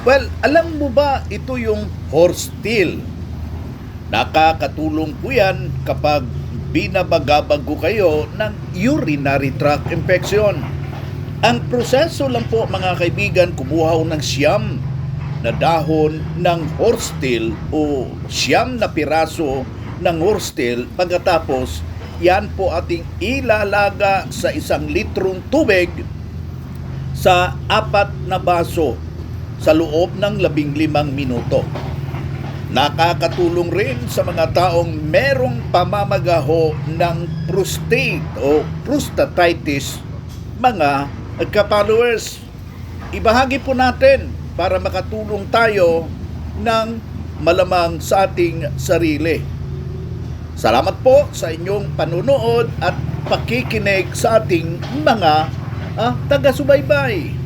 Well, alam mo ba ito yung horse tail? Nakakatulong po yan kapag binabagabago kayo ng urinary tract infection. Ang proseso lang po mga kaibigan, kumuha ng siyam na dahon ng horsetail o siyam na piraso ng horsetail. Pagkatapos, yan po ating ilalaga sa 1 litrong tubig sa 4 na baso sa loob ng 15 minuto. Nakakatulong rin sa mga taong merong pamamagaho ng prostate o prostatitis, mga ka-followers. Ibahagi po natin para makatulong tayo ng malamang sa ating sarili. Salamat po sa inyong panunood at pakikinig sa ating mga taga-subaybay.